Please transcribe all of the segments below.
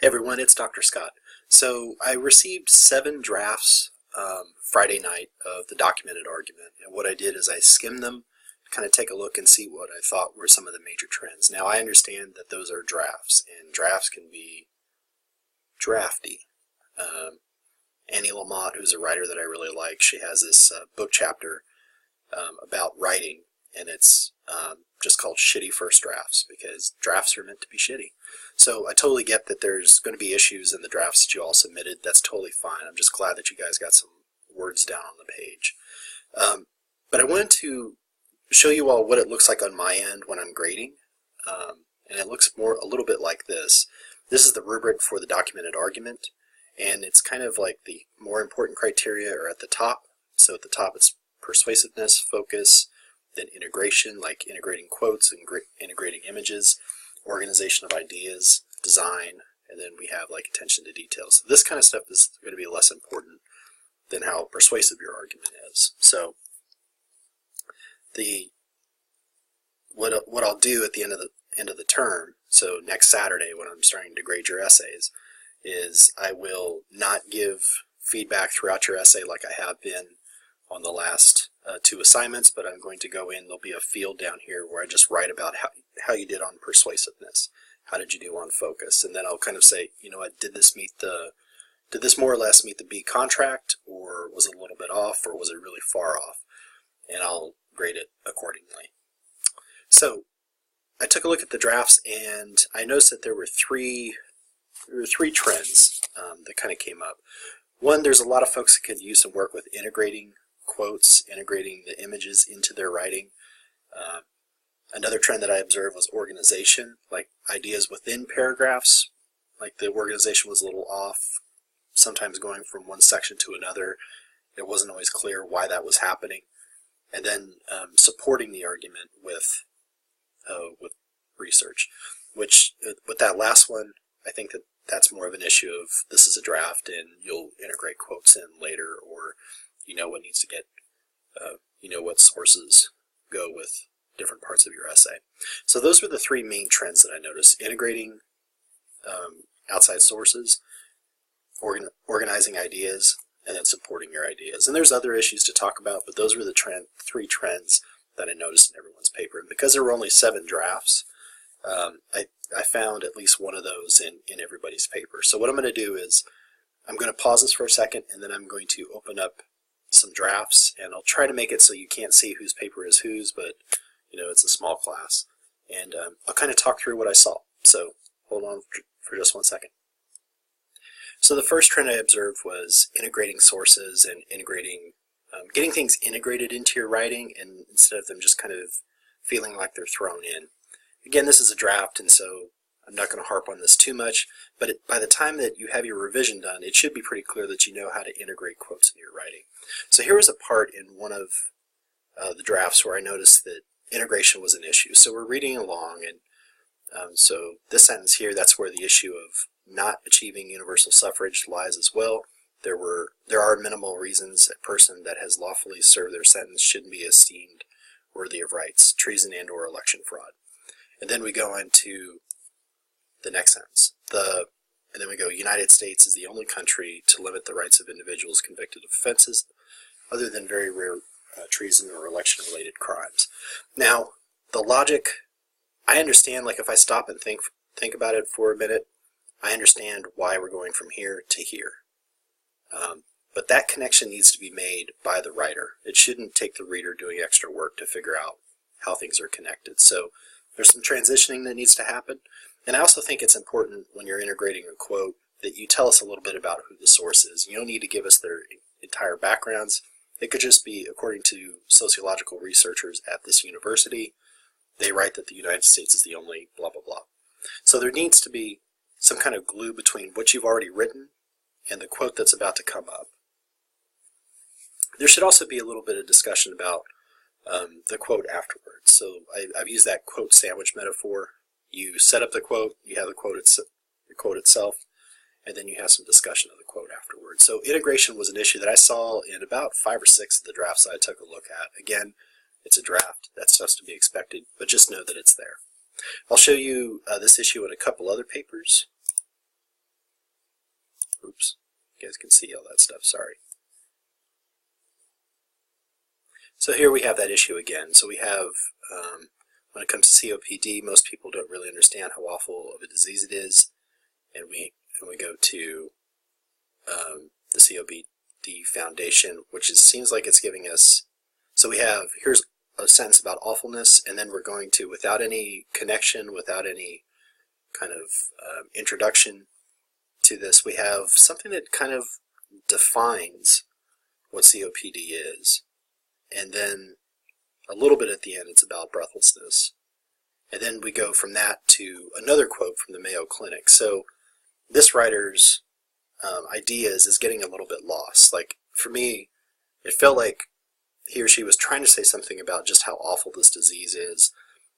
Hey everyone, it's Dr. Scott. So I received 7 drafts Friday night of the documented argument, and what I did is I skimmed them to kind of take a look and see what I thought were some of the major trends. Now I understand that those are drafts, and drafts can be drafty. Annie Lamott, who's a writer that I really like, she has this book chapter about writing, and it's just called Shitty First Drafts, because drafts are meant to be shitty. So I totally get that there's going to be issues in the drafts that you all submitted. That's totally fine. I'm just glad that you guys got some words down on the page. But I wanted to show you all what it looks like on my end when I'm grading. And it looks a little bit like this. This is the rubric for the documented argument, and it's kind of like the more important criteria are at the top. So at the top it's persuasiveness, focus, then integration, like integrating quotes and integrating images, organization of ideas, design, and then we have like attention to detail. So this kind of stuff is going to be less important than how persuasive your argument is. So what I'll do at the end of the term, so next Saturday when I'm starting to grade your essays, is I will not give feedback throughout your essay like I have been on the last 2 assignments, but I'm going to go in, there'll be a field down here where I just write about how you did on persuasiveness. How did you do on focus? And then I'll kind of say, you know what, did this more or less meet the B contract, or was it a little bit off, or was it really far off? And I'll grade it accordingly. So I took a look at the drafts, and I noticed that there were three trends that kind of came up. One, there's a lot of folks that could use some work with integrating quotes, integrating the images into their writing. Another trend that I observed was organization, like ideas within paragraphs, like the organization was a little off, sometimes going from one section to another. It wasn't always clear why that was happening. And then supporting the argument with research, which with that last one, I think that's more of an issue of this is a draft and you'll integrate quotes in later, or you know what needs to get, you know what sources go with different parts of your essay. So those were the 3 main trends that I noticed: integrating outside sources, organizing ideas, and then supporting your ideas. And there's other issues to talk about, but those were the 3 trends that I noticed in everyone's paper. And because there were only 7 drafts, I found at least one of those in everybody's paper. So what I'm going to do is I'm going to pause this for a second, and then I'm going to open up some drafts, and I'll try to make it so you can't see whose paper is whose, but you know, it's a small class. And I'll kind of talk through what I saw. So hold on for just one second. So the first trend I observed was integrating sources and integrating, getting things integrated into your writing, and instead of them just kind of feeling like they're thrown in. Again, this is a draft, and so I'm not going to harp on this too much, but by the time that you have your revision done, it should be pretty clear that you know how to integrate quotes into your writing. So here was a part in one of the drafts where I noticed that integration was an issue. So we're reading along, and so this sentence here, that's where the issue of not achieving universal suffrage lies as well. There are minimal reasons a person that has lawfully served their sentence shouldn't be esteemed worthy of rights, treason and/or election fraud. And then we go into the next sentence. And then we go, United States is the only country to limit the rights of individuals convicted of offenses other than very rare treason or election-related crimes. Now, the logic, I understand, like if I stop and think about it for a minute, I understand why we're going from here to here. But that connection needs to be made by the writer. It shouldn't take the reader doing extra work to figure out how things are connected. So there's some transitioning that needs to happen. And I also think it's important when you're integrating a quote that you tell us a little bit about who the source is. You don't need to give us their entire backgrounds. It could just be, according to sociological researchers at this university, they write that the United States is the only blah, blah, blah. So there needs to be some kind of glue between what you've already written and the quote that's about to come up. There should also be a little bit of discussion about the quote afterwards. So I've used that quote sandwich metaphor. You set up the quote, you have the quote itself, and then you have some discussion of the quote afterwards. So integration was an issue that I saw in about 5 or 6 of the drafts that I took a look at. Again, it's a draft. That's stuff's to be expected, but just know that it's there. I'll show you this issue in a couple other papers. Oops, you guys can see all that stuff, sorry. So here we have that issue again. So we have, when it comes to COPD, most people don't really understand how awful of a disease it is, and we go to the COPD Foundation, which seems like it's giving us, so we have, here's a sentence about awfulness, and then we're going to, without any connection, without any kind of introduction to this, we have something that kind of defines what COPD is. And then a little bit at the end, it's about breathlessness. And then we go from that to another quote from the Mayo Clinic. So this writer's ideas is getting a little bit lost. Like, for me, it felt like he or she was trying to say something about just how awful this disease is,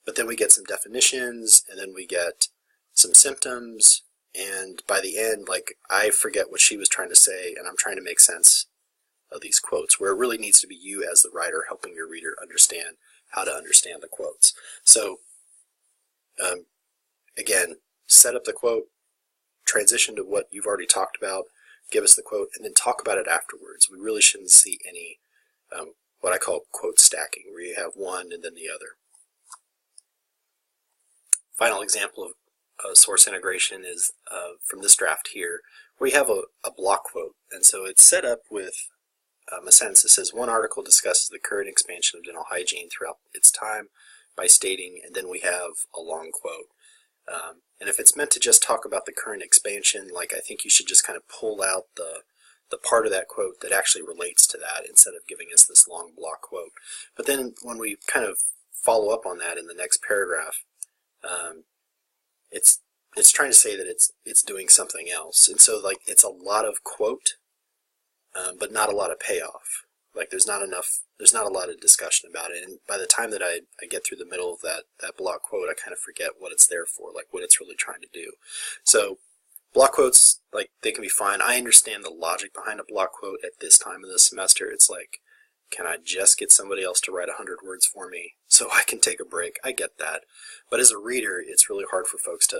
but then we get some definitions, and then we get some symptoms, and by the end, like, I forget what she was trying to say, and I'm trying to make sense of these quotes, where it really needs to be you as the writer helping your reader understand how to understand the quotes. So, again, set up the quote, transition to what you've already talked about, give us the quote, and then talk about it afterwards. We really shouldn't see any, what I call quote stacking, where you have one and then the other. Final example of source integration is from this draft here, where you have a block quote. And so it's set up with a sentence that says, one article discusses the current expansion of dental hygiene throughout its time by stating, and then we have a long quote. And if it's meant to just talk about the current expansion, like, I think you should just kind of pull out the part of that quote that actually relates to that instead of giving us this long block quote. But then when we kind of follow up on that in the next paragraph, it's trying to say that it's doing something else. And so, like, it's a lot of quote, but not a lot of payoff. Like, there's not a lot of discussion about it. And by the time that I get through the middle of that block quote, I kind of forget what it's there for, like what it's really trying to do. So block quotes, like, they can be fine. I understand the logic behind a block quote at this time of the semester. It's like, can I just get somebody else to write 100 words for me so I can take a break? I get that. But as a reader, it's really hard for folks to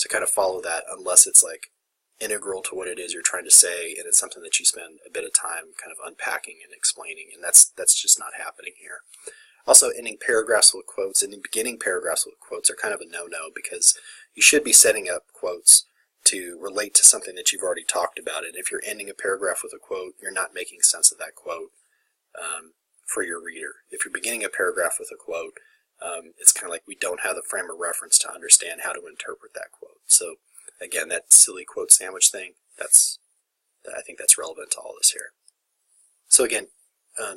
kind of follow that unless it's like integral to what it is you're trying to say, and it's something that you spend a bit of time kind of unpacking and explaining, and that's just not happening here. Also, ending paragraphs with quotes and beginning paragraphs with quotes are kind of a no-no, because you should be setting up quotes to relate to something that you've already talked about, and if you're ending a paragraph with a quote, you're not making sense of that quote for your reader. If you're beginning a paragraph with a quote, it's kind of like we don't have the frame of reference to understand how to interpret that quote. So again, that silly quote sandwich thing, I think that's relevant to all this here. So again,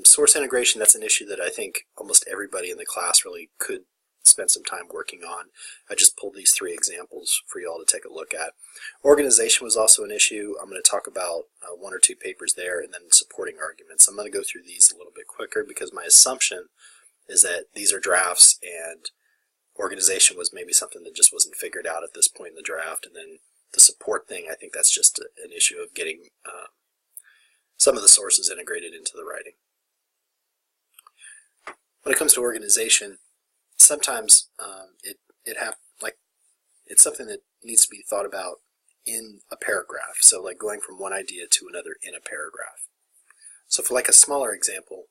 source integration, that's an issue that I think almost everybody in the class really could spend some time working on. I just pulled these 3 examples for you all to take a look at. Organization was also an issue. I'm going to talk about 1 or 2 papers there, and then supporting arguments. I'm going to go through these a little bit quicker because my assumption is that these are drafts, and organization was maybe something that just wasn't figured out at this point in the draft. And then the support thing, I think that's just an issue of getting some of the sources integrated into the writing. When it comes to organization, sometimes it's something that needs to be thought about in a paragraph. So like going from one idea to another in a paragraph. So for like a smaller example,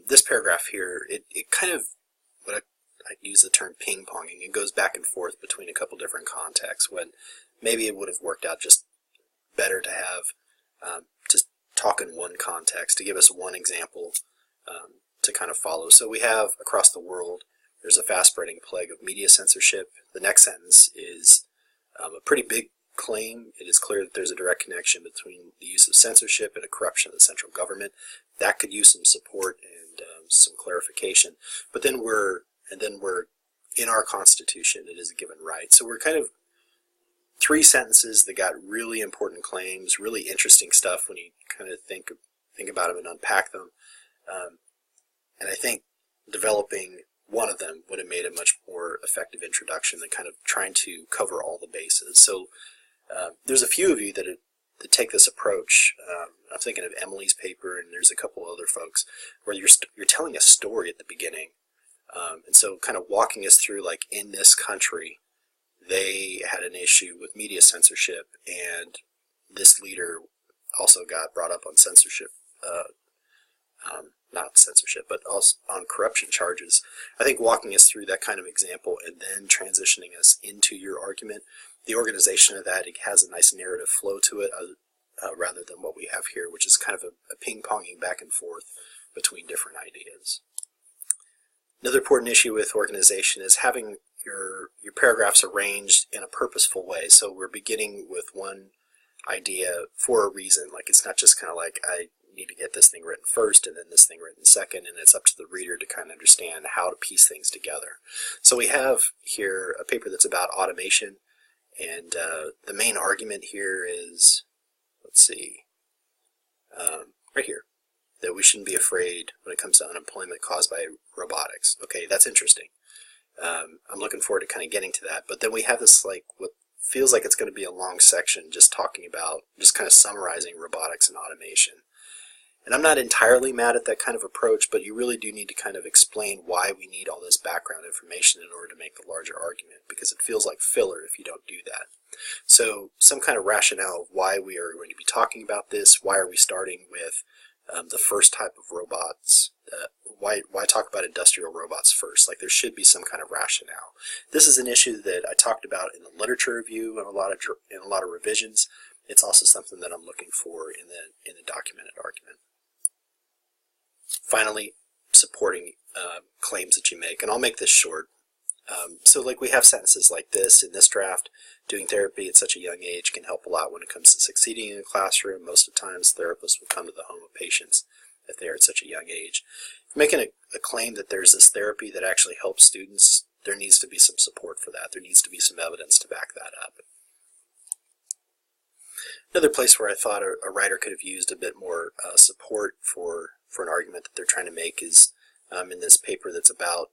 this paragraph here, it kind of, I use the term ping-ponging. It goes back and forth between a couple different contexts when maybe it would have worked out just better to have just talk in one context, to give us one example to kind of follow. So we have across the world, there's a fast-spreading plague of media censorship. The next sentence is a pretty big claim. It is clear that there's a direct connection between the use of censorship and a corruption of the central government. That could use some support and some clarification. But then we're in our Constitution, it is a given right. So we're kind of 3 sentences that got really important claims, really interesting stuff when you kind of think about them and unpack them. And I think developing one of them would have made a much more effective introduction than kind of trying to cover all the bases. So there's a few of you that take this approach. I'm thinking of Emily's paper, and there's a couple other folks where you're telling a story at the beginning. And so kind of walking us through, like, in this country, they had an issue with media censorship, and this leader also got brought up on censorship, not censorship, but also on corruption charges. I think walking us through that kind of example and then transitioning us into your argument, the organization of that, it has a nice narrative flow to it, rather than what we have here, which is kind of a ping-ponging back and forth between different ideas. Another important issue with organization is having your paragraphs arranged in a purposeful way. So we're beginning with one idea for a reason. Like, it's not just kind of like, I need to get this thing written first and then this thing written second, and it's up to the reader to kind of understand how to piece things together. So we have here a paper that's about automation, and the main argument here is, let's see, right here, that we shouldn't be afraid when it comes to unemployment caused by robotics. Okay, that's interesting. I'm looking forward to kind of getting to that. But then we have this, like, what feels like it's going to be a long section just talking about, just kind of summarizing robotics and automation. And I'm not entirely mad at that kind of approach, but you really do need to kind of explain why we need all this background information in order to make the larger argument, because it feels like filler if you don't do that. So some kind of rationale of why we are going to be talking about this, why are we starting with the first type of robots, why talk about industrial robots first? Like, there should be some kind of rationale. This is an issue that I talked about in the literature review and in a lot of revisions. It's also something that I'm looking for in the documented argument. Finally, supporting claims that you make, and I'll make this short. So like, we have sentences like this in this draft: doing therapy at such a young age can help a lot when it comes to succeeding in a classroom. Most of the times therapists will come to the home of patients if they are at such a young age. If you're making a claim that there's this therapy that actually helps students, there needs to be some support for that. There needs to be some evidence to back that up. Another place where I thought a writer could have used a bit more support for an argument that they're trying to make is in this paper that's about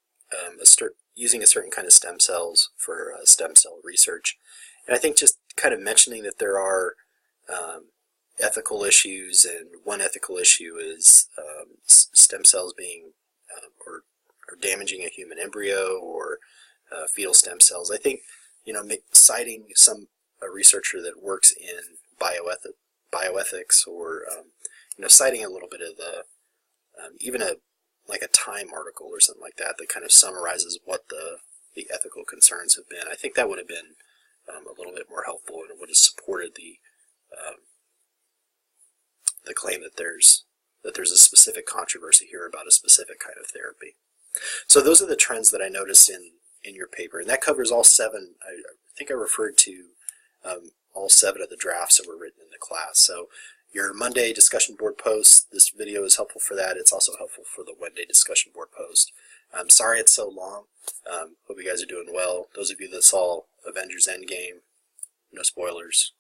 using a certain kind of stem cells for stem cell research. And I think just kind of mentioning that there are ethical issues, and one ethical issue is stem cells being or damaging a human embryo, or fetal stem cells. I think, citing a researcher that works in bioethics, or citing a little bit of the even like a Time article or something like that kind of summarizes what the ethical concerns have been. I think that would have been a little bit more helpful, and it would have supported the claim that there's a specific controversy here about a specific kind of therapy. So those are the trends that I noticed in your paper, and that covers all 7. I think I referred to all 7 of the drafts that were written in the class. So your Monday discussion board post, this video is helpful for that. It's also helpful for the Wednesday discussion board post. I'm sorry it's so long. Hope you guys are doing well. Those of you that saw Avengers Endgame, no spoilers.